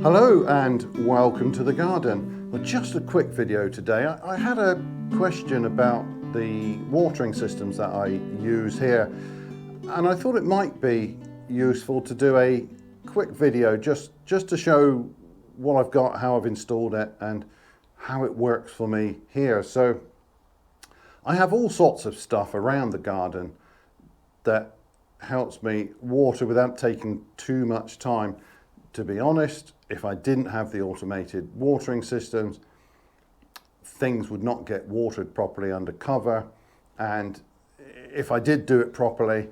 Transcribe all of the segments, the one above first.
Hello and welcome to the garden. Well, just a quick video today. I had a question about the watering systems that I use here, and I thought it might be useful to do a quick video just to show what I've got, how I've installed it and how it works for me here. So I have all sorts of stuff around the garden that helps me water without taking too much time. To be honest, if I didn't have the automated watering systems, things would not get watered properly under cover, and if I did do it properly,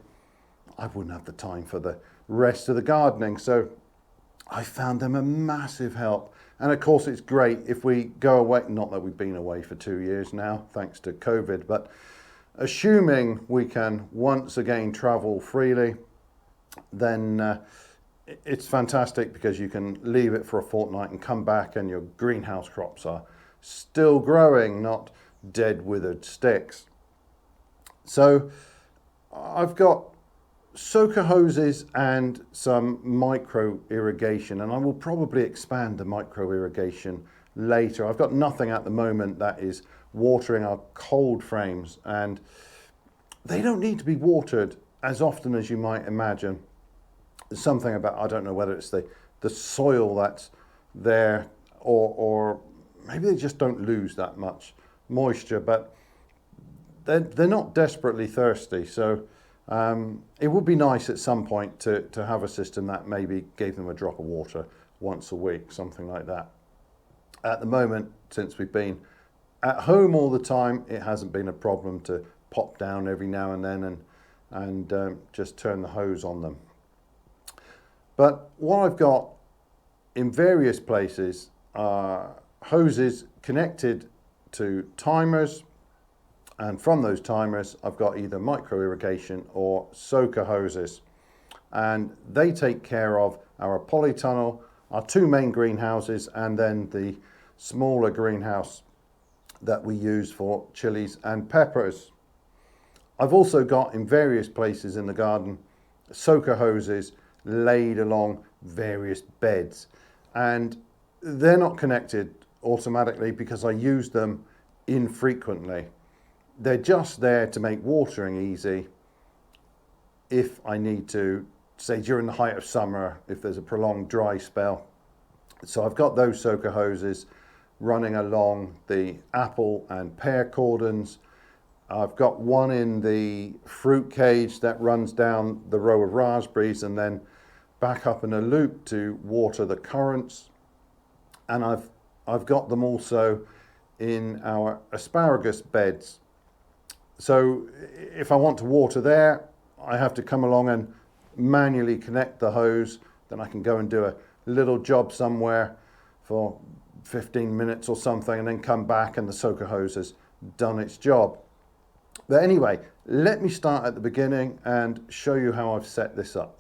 I wouldn't have the time for the rest of the gardening. So I found them a massive help. And of course it's great if we go away, not that we've been away for 2 years now thanks to COVID, but assuming we can once again travel freely, then it's fantastic because you can leave it for a fortnight and come back and your greenhouse crops are still growing, not dead withered sticks. So I've got soaker hoses and some micro irrigation, and I will probably expand the micro irrigation later. I've got nothing at the moment that is watering our cold frames, and they don't need to be watered as often as you might imagine. There's something about, I don't know whether it's the soil that's there or maybe they just don't lose that much moisture, but they're not desperately thirsty. So it would be nice at some point to have a system that maybe gave them a drop of water once a week, something like that. At the moment, since we've been at home all the time, it hasn't been a problem to pop down every now and then and just turn the hose on them. But what I've got in various places are hoses connected to timers, and from those timers I've got either micro irrigation or soaker hoses, and they take care of our polytunnel, our two main greenhouses, and then the smaller greenhouse that we use for chilies and peppers. I've also got in various places in the garden soaker hoses laid along various beds, and they're not connected automatically because I use them infrequently. They're just there to make watering easy if I need to, say during the height of summer, if there's a prolonged dry spell. So I've got those soaker hoses running along the apple and pear cordons. I've got one in the fruit cage that runs down the row of raspberries and then back up in a loop to water the currants. And I've got them also in our asparagus beds. So if I want to water there, I have to come along and manually connect the hose. Then I can go and do a little job somewhere for 15 minutes or something and then come back and the soaker hose has done its job. But anyway, let me start at the beginning and show you how I've set this up.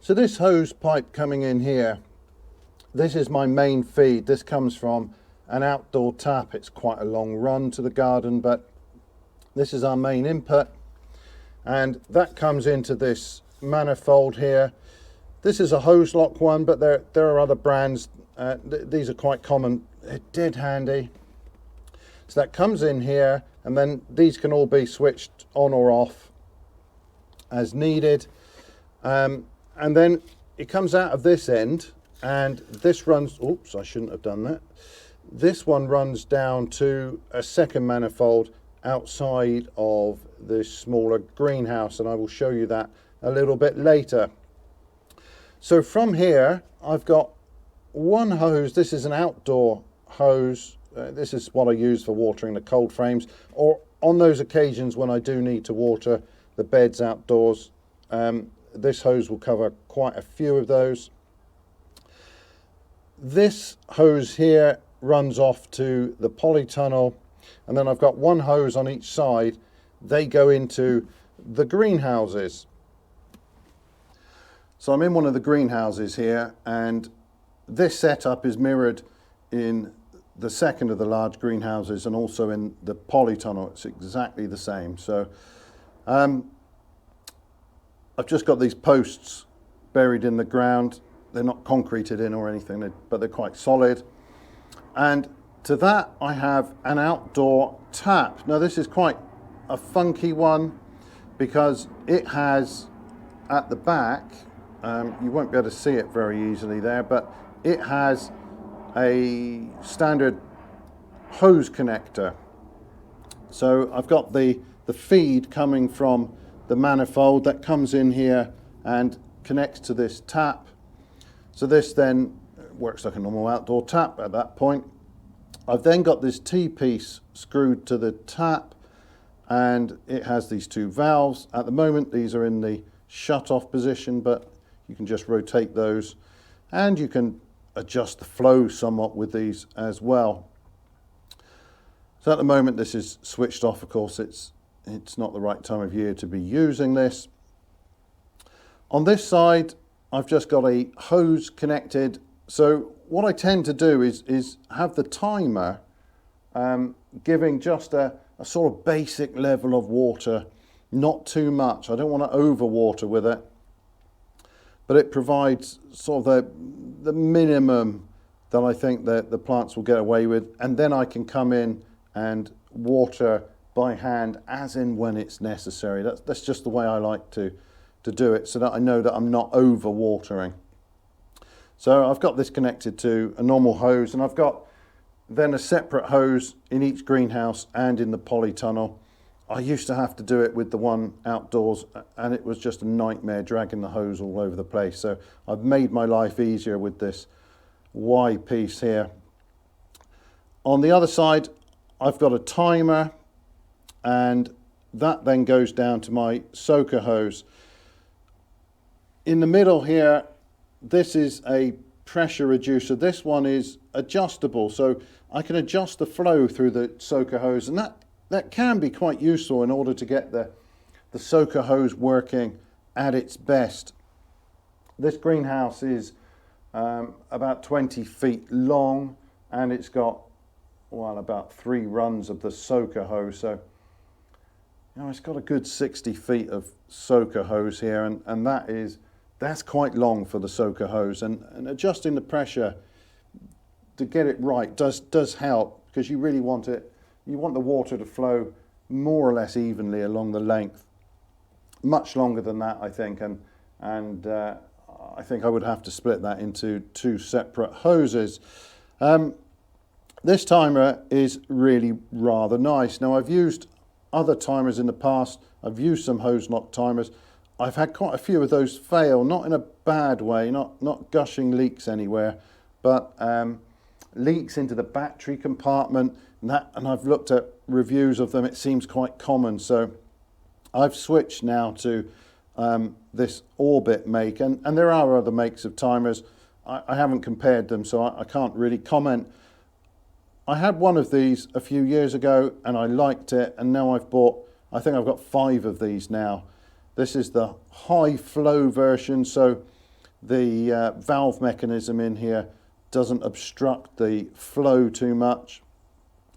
So this hose pipe coming in here, this is my main feed. This comes from an outdoor tap. It's quite a long run to the garden, but this is our main input, and that comes into this manifold here. This is a hose lock one, but there are other brands. These are quite common. They're dead handy. So that comes in here, and then these can all be switched on or off as needed. And then it comes out of this end, and this runs, oops, I shouldn't have done that. This one runs down to a second manifold outside of this smaller greenhouse, and I will show you that a little bit later. So from here, I've got one hose. This is an outdoor hose. This is what I use for watering the cold frames, or on those occasions when I do need to water the beds outdoors. This hose will cover quite a few of those. This hose here runs off to the polytunnel, and then I've got one hose on each side. They go into the greenhouses. So I'm in one of the greenhouses here, and this setup is mirrored in the second of the large greenhouses and also in the polytunnel. It's exactly the same. So I've just got these posts buried in the ground. they're not concreted in or anything, but they're quite solid. And to that I have an outdoor tap. Now this is quite a funky one because it has at the back, you won't be able to see it very easily there, but it has a standard hose connector. So I've got the feed coming from the manifold that comes in here and connects to this tap. So this then works like a normal outdoor tap at that point. I've then got this T-piece screwed to the tap, and it has these two valves. At the moment these are in the shut-off position, but you can just rotate those, and you can adjust the flow somewhat with these as well. So at the moment this is switched off. Of course it's not the right time of year to be using this. On this side I've just got a hose connected. So what I tend to do is have the timer giving just a sort of basic level of water, not too much. I don't want to overwater with it, but it provides sort of the minimum that I think that the plants will get away with, and then I can come in and water by hand as in when it's necessary. That's just the way I like to do it, so that I know that I'm not over watering. So I've got this connected to a normal hose, and I've got then a separate hose in each greenhouse and in the polytunnel. I used to have to do it with the one outdoors, and it was just a nightmare dragging the hose all over the place. So I've made my life easier with this Y piece here. On the other side I've got a timer, and that then goes down to my soaker hose. In the middle here, this is a pressure reducer. This one is adjustable, so I can adjust the flow through the soaker hose, and that can be quite useful in order to get the soaker hose working at its best. This greenhouse is about 20 feet long, and it's got, well, about 3 runs of the soaker hose. So it's got a good 60 feet of soaker hose here, and that's quite long for the soaker hose, and adjusting the pressure to get it right does help, because you really want the water to flow more or less evenly along the length. Much longer than that, I think, and I think I would have to split that into 2 separate hoses. This timer is really rather nice. Now, I've used other timers in the past. I've used some hose lock timers. I've had quite a few of those fail, not in a bad way, not gushing leaks anywhere, but leaks into the battery compartment, and I've looked at reviews of them. It seems quite common, so I've switched now to this Orbit make, and there are other makes of timers. I haven't compared them, so I can't really comment. I had one of these a few years ago and I liked it, and now I think I've got 5 of these now. This is the high flow version, so the valve mechanism in here doesn't obstruct the flow too much.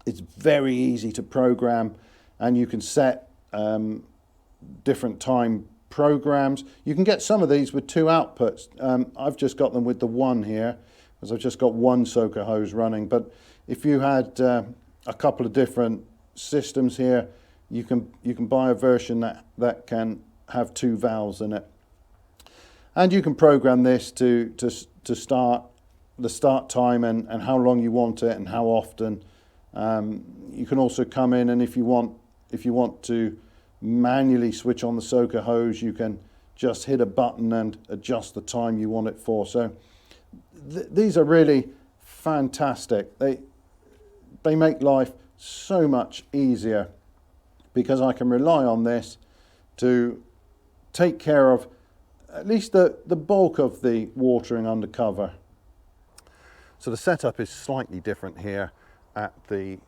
It's very easy to program, and you can set different time programs. You can get some of these with 2 outputs. I've just got them with the 1 here, because I've just got 1 soaker hose running. But if you had a couple of different systems here, you can buy a version that can have 2 valves in it, and you can program this to start the start time and how long you want it and how often. You can also come in, and if you want to manually switch on the soaker hose, you can just hit a button and adjust the time you want it for. So these are really fantastic. They make life so much easier, because I can rely on this to take care of at least the bulk of the watering undercover. So the setup is slightly different here at the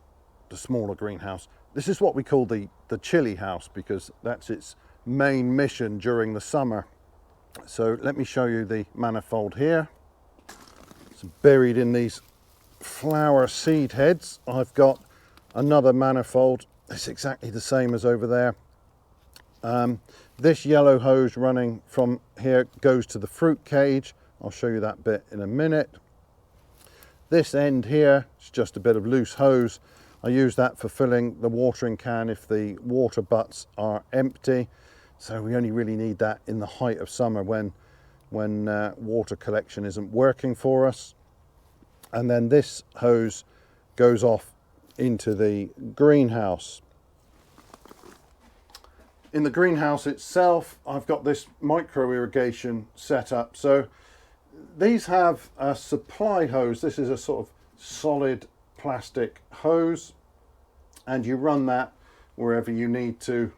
smaller greenhouse. This is what we call the chilly house, because that's its main mission during the summer. So let me show you the manifold here. It's buried in these flower seed heads. I've got another manifold. It's exactly the same as over there. This yellow hose running from here goes to the fruit cage. I'll show you that bit in a minute. This end here is just a bit of loose hose. I use that for filling the watering can if the water butts are empty. So we only really need that in the height of summer when water collection isn't working for us. And then this hose goes off into the greenhouse. In the greenhouse itself, I've got this micro irrigation set up. So these have a supply hose. This is a sort of solid plastic hose, and you run that wherever you need to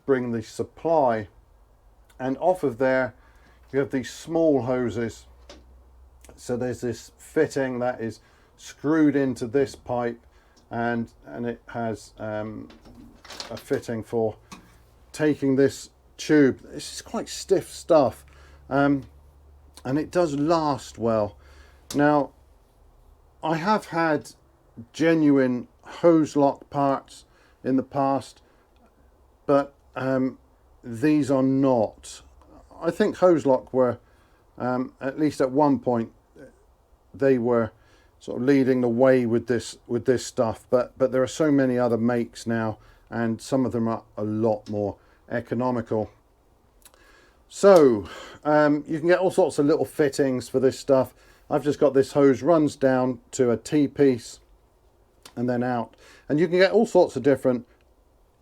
bring the supply. And off of there, you have these small hoses. So there's this fitting that is screwed into this pipe, and it has a fitting for taking this tube. This is quite stiff stuff, and it does last well. Now, I have had genuine hose lock parts in the past, but these are not. I think hose lock were, at least at one point, they were sort of leading the way with this stuff, but there are so many other makes now, and some of them are a lot more economical. So you can get all sorts of little fittings for this stuff. I've just got this hose, runs down to a T-piece and then out, and you can get all sorts of different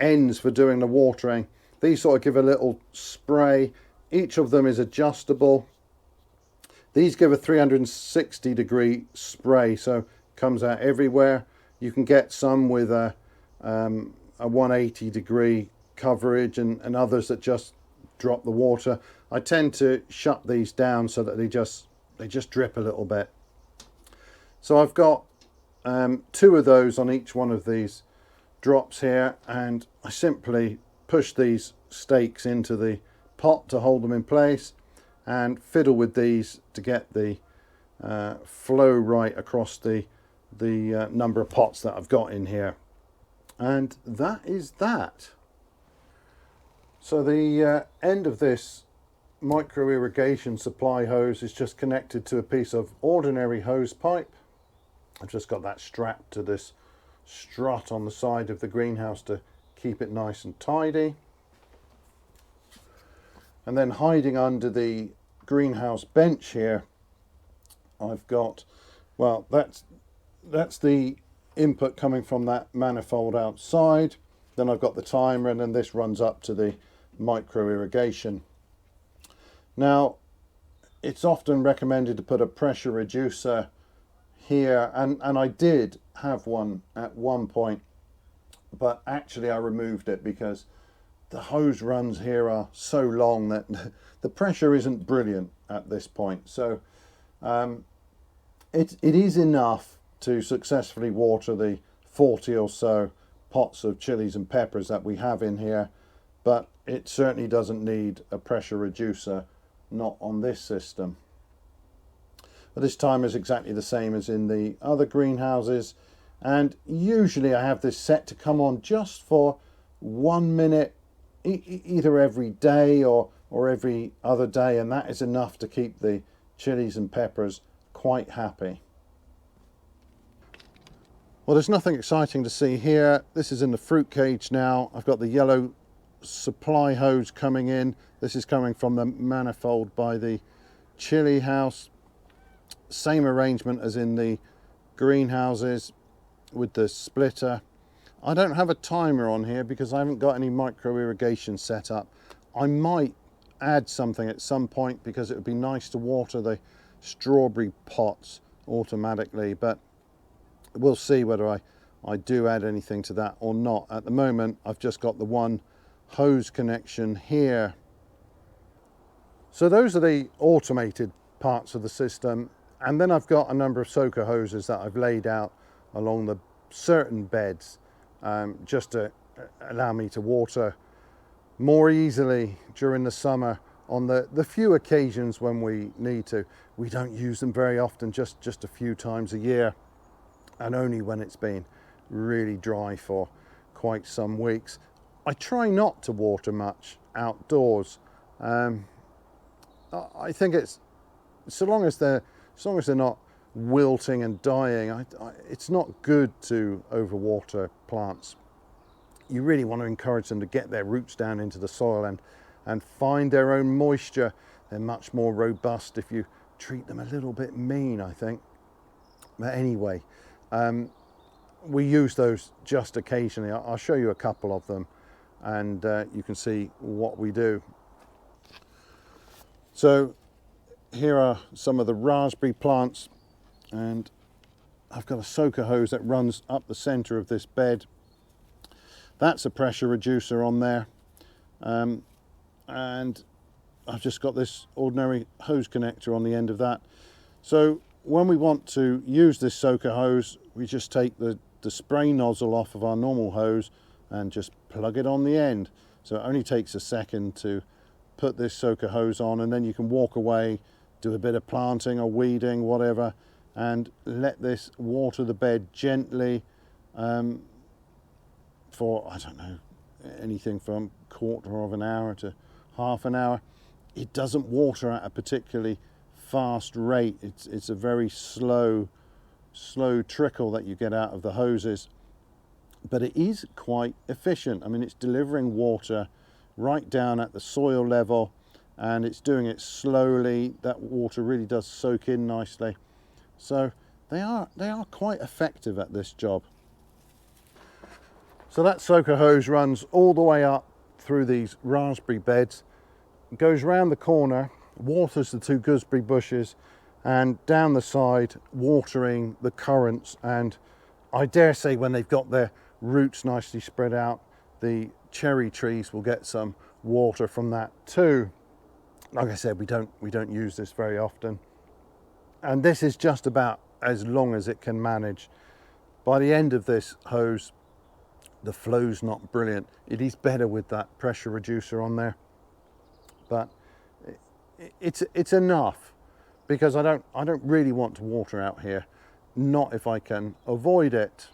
ends for doing the watering. These sort of give a little spray. Each of them is adjustable. These give a 360-degree spray, so comes out everywhere. You can get some with a 180-degree coverage, and others that just drop the water. I tend to shut these down so that they just drip a little bit. So I've got 2 of those on each one of these drops here, and I simply push these stakes into the pot to hold them in place and fiddle with these to get the flow right across the number of pots that I've got in here. And that is that. So the end of this micro irrigation supply hose is just connected to a piece of ordinary hose pipe. I've just got that strapped to this strut on the side of the greenhouse to keep it nice and tidy. And then hiding under the greenhouse bench here, I've got, well, that's the input coming from that manifold outside. Then I've got the timer, and then this runs up to the micro irrigation. Now, it's often recommended to put a pressure reducer here, and I did have one at one point, but actually I removed it because the hose runs here are so long that the pressure isn't brilliant at this point. So it is enough to successfully water the 40 or so pots of chilies and peppers that we have in here, but it certainly doesn't need a pressure reducer, not on this system. But this timer is exactly the same as in the other greenhouses, and usually I have this set to come on just for 1 minute, either every day or every other day, and that is enough to keep the chilies and peppers quite happy. Well, there's nothing exciting to see here. This is in the fruit cage now. I've got the yellow supply hose coming in. This is coming from the manifold by the chili house. Same arrangement as in the greenhouses with the splitter. I don't have a timer on here because I haven't got any micro irrigation set up. I might add something at some point because it would be nice to water the strawberry pots automatically, but we'll see whether I do add anything to that or not. At the moment, I've just got the one hose connection here. So those are the automated parts of the system, and then I've got a number of soaker hoses that I've laid out along the certain beds just to allow me to water more easily during the summer on the few occasions when we need to. We don't use them very often, just a few times a year, and only when it's been really dry for quite some weeks. I try not to water much outdoors. I think it's so long as they're not wilting and dying, it's not good to overwater plants. You really want to encourage them to get their roots down into the soil and find their own moisture. They're much more robust if you treat them a little bit mean, I think. But anyway, we use those just occasionally. I'll show you a couple of them, and you can see what we do. So here are some of the raspberry plants, and I've got a soaker hose that runs up the center of this bed. That's a pressure reducer on there, and I've just got this ordinary hose connector on the end of that. So when we want to use this soaker hose, we just take the spray nozzle off of our normal hose and just plug it on the end. So it only takes a second to put this soaker hose on, and then you can walk away, do a bit of planting or weeding, whatever, and let this water the bed gently for, I don't know, anything from a quarter of an hour to half an hour. It doesn't water at a particularly fast rate. It's a very slow trickle that you get out of the hoses, but it is quite efficient. I mean, it's delivering water right down at the soil level, and it's doing it slowly. That water really does soak in nicely. So they are quite effective at this job. So that soaker hose runs all the way up through these raspberry beds, goes round the corner, waters the 2 gooseberry bushes, and down the side, watering the currants. And I dare say when they've got their roots nicely spread out, the cherry trees will get some water from that too. Like I said, we don't use this very often, and this is just about as long as it can manage. By the end of this hose, the flow's not brilliant. It is better with that pressure reducer on there, but it's enough, because I don't really want to water out here, not if I can avoid it.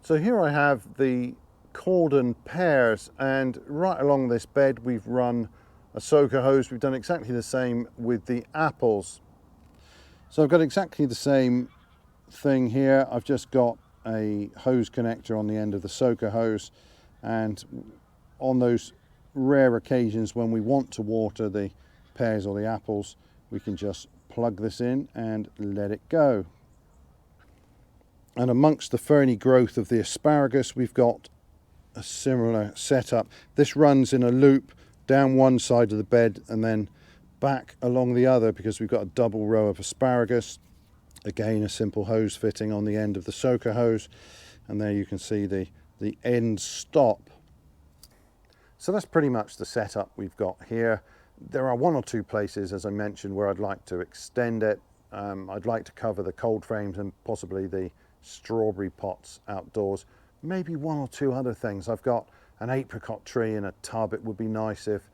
So here I have the cordon pears, and right along this bed we've run a soaker hose. We've done exactly the same with the apples. So I've got exactly the same thing here. I've just got a hose connector on the end of the soaker hose, and on those rare occasions when we want to water the pears or the apples, we can just plug this in and let it go. And amongst the ferny growth of the asparagus, we've got a similar setup. This runs in a loop down one side of the bed and then back along the other, because we've got a double row of asparagus. Again, a simple hose fitting on the end of the soaker hose, and there you can see the end stop. So that's pretty much the setup we've got here. There are 1 or 2 places, as I mentioned, where I'd like to extend it. I'd like to cover the cold frames and possibly the strawberry pots outdoors. Maybe 1 or 2 other things. I've got an apricot tree in a tub. It would be nice if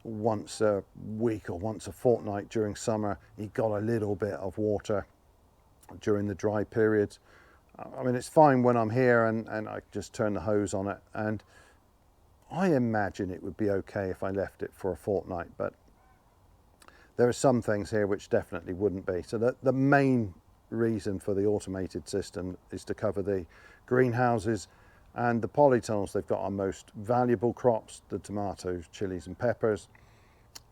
once a week or once a fortnight during summer it got a little bit of water during the dry periods. I mean, it's fine when I'm here and I just turn the hose on it, and I imagine it would be okay if I left it for a fortnight, but there are some things here which definitely wouldn't be. So the main reason for the automated system is to cover the greenhouses and the polytunnels. They've got our most valuable crops, the tomatoes, chilies and peppers,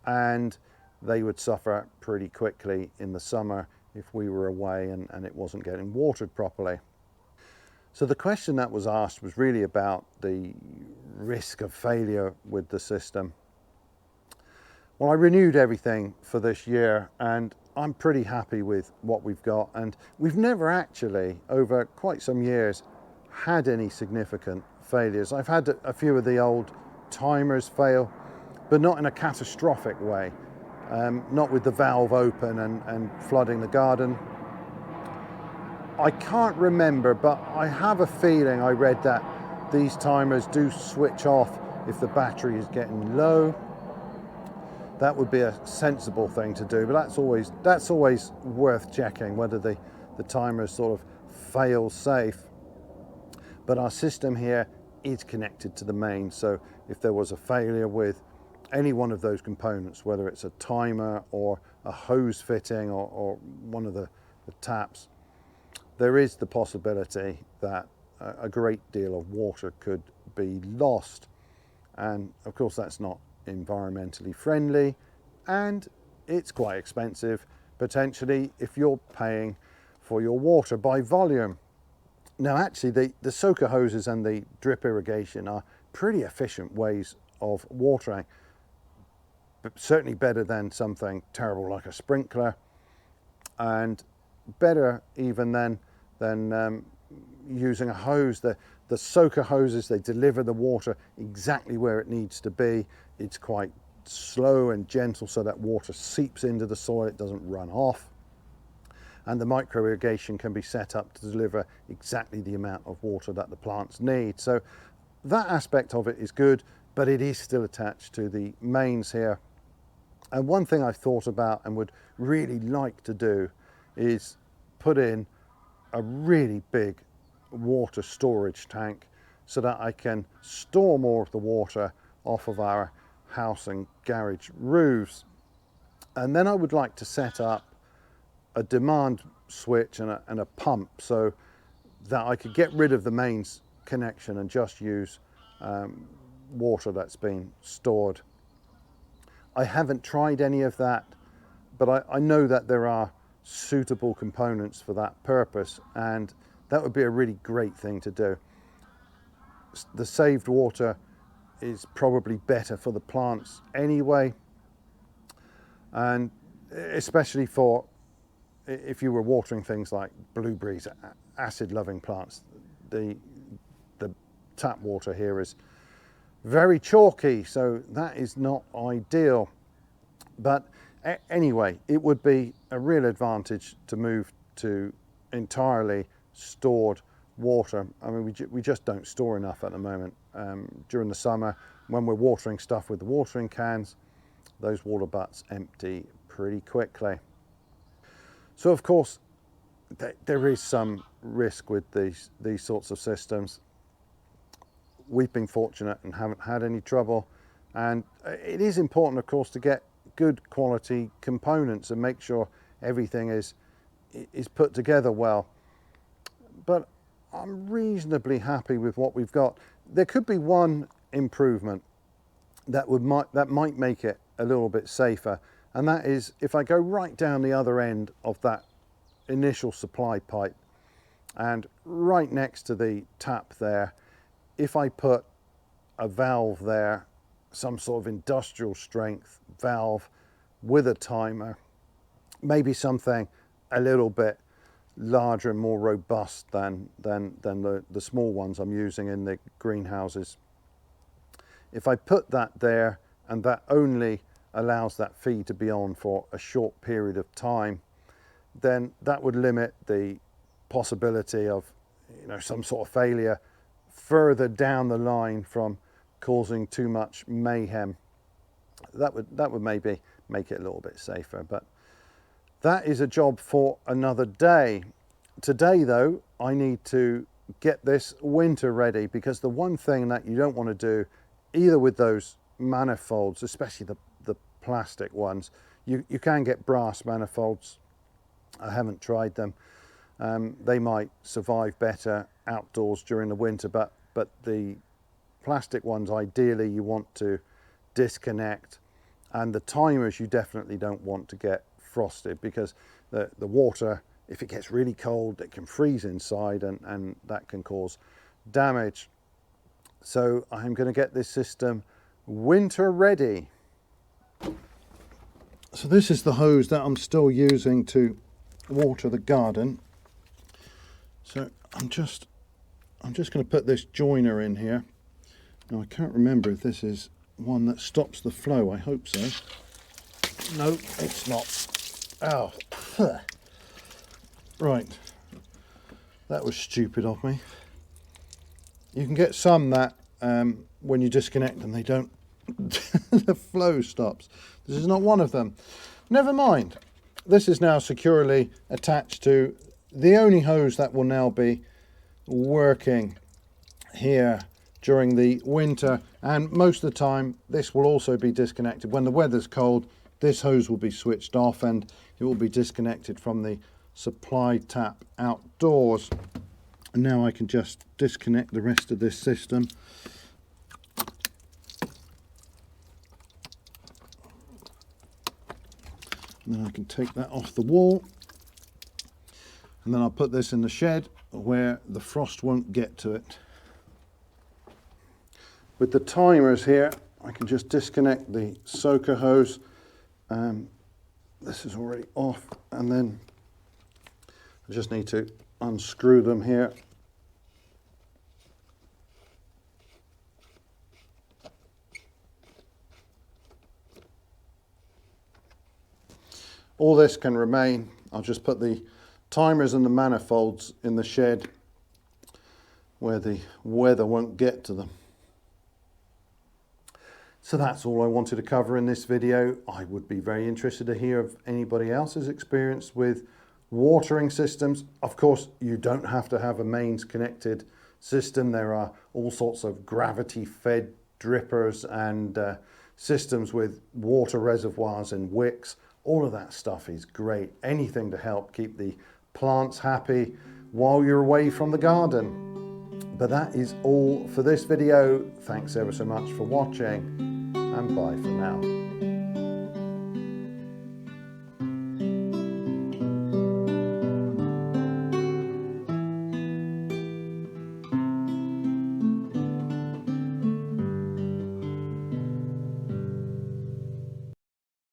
and they would suffer pretty quickly in the summer if we were away and it wasn't getting watered properly. So the question that was asked was really about the risk of failure with the system. Well, I renewed everything for this year, and I'm pretty happy with what we've got, and we've never actually, over quite some years, had any significant failures. I've had a few of the old timers fail, but not in a catastrophic way. Not with the valve open and flooding the garden. I can't remember, but I have a feeling I read that these timers do switch off if the battery is getting low. That would be a sensible thing to do, but that's always worth checking whether the timers sort of fail safe. But our system here is connected to the main, so if there was a failure with any one of those components, whether it's a timer or a hose fitting or one of the taps, there is the possibility that a great deal of water could be lost. And of course that's not environmentally friendly, and it's quite expensive potentially if you're paying for your water by volume. Now actually the soaker hoses and the drip irrigation are pretty efficient ways of watering, but certainly better than something terrible like a sprinkler, and better even than using a hose. The soaker hoses, they deliver the water exactly where it needs to be. It's quite slow and gentle so that water seeps into the soil, it doesn't run off. And the micro irrigation can be set up to deliver exactly the amount of water that the plants need. So that aspect of it is good, but it is still attached to the mains here. And one thing I've thought about and would really like to do is put in a really big water storage tank so that I can store more of the water off of our house and garage roofs. And then I would like to set up a demand switch and a pump so that I could get rid of the mains connection and just use water that's been stored. I haven't tried any of that, but I know that there are suitable components for that purpose, and that would be a really great thing to do. The saved water is probably better for the plants anyway, and especially for if you were watering things like blueberries, acid loving plants. The tap water here is very chalky, so that is not ideal. But anyway, it would be a real advantage to move to entirely stored water. I mean, we just don't store enough at the moment. During the summer, when we're watering stuff with the watering cans, those water butts empty pretty quickly. So of course, there is some risk with these sorts of systems. We've been fortunate and haven't had any trouble. And it is important, of course, to get good quality components and make sure everything is put together well. But I'm reasonably happy with what we've got. There could be one improvement that might make it a little bit safer, and that is if I go right down the other end of that initial supply pipe and right next to the tap there, if I put a valve there, some sort of industrial strength valve with a timer, maybe something a little bit larger and more robust than the small ones I'm using in the greenhouses. If I put that there and that only allows that feed to be on for a short period of time, then that would limit the possibility of some sort of failure further down the line from causing too much mayhem. That would maybe make it a little bit safer, but that is a job for another day. Today though, I need to get this winter ready, because the one thing that you don't want to do either with those manifolds, especially the plastic ones, you can get brass manifolds. I haven't tried them. They might survive better outdoors during the winter, but the plastic ones, ideally you want to disconnect, and the timers you definitely don't want to get frosted, because the water, if it gets really cold, it can freeze inside and that can cause damage. So I'm going to get this system winter ready. So this is the hose that I'm still using to water the garden. So I'm just going to put this joiner in here. Now I can't remember if this is one that stops the flow. I hope so. No, it's not. Oh, right. That was stupid of me. You can get some that when you disconnect them, they don't. The flow stops. This is not one of them. Never mind. This is now securely attached to the only hose that will now be working here during the winter, and most of the time this will also be disconnected. When the weather's cold, this hose will be switched off and it will be disconnected from the supply tap outdoors. And now I can just disconnect the rest of this system. And then I can take that off the wall, and then I'll put this in the shed where the frost won't get to it. With the timers here, I can just disconnect the soaker hose. This is already off, and then I just need to unscrew them here. All this can remain. I'll just put the timers and the manifolds in the shed where the weather won't get to them. So that's all I wanted to cover in this video. I would be very interested to hear of anybody else's experience with watering systems. Of course, you don't have to have a mains connected system. There are all sorts of gravity fed drippers and systems with water reservoirs and wicks. All of that stuff is great. Anything to help keep the plants happy while you're away from the garden. But that is all for this video. Thanks ever so much for watching, and bye for now.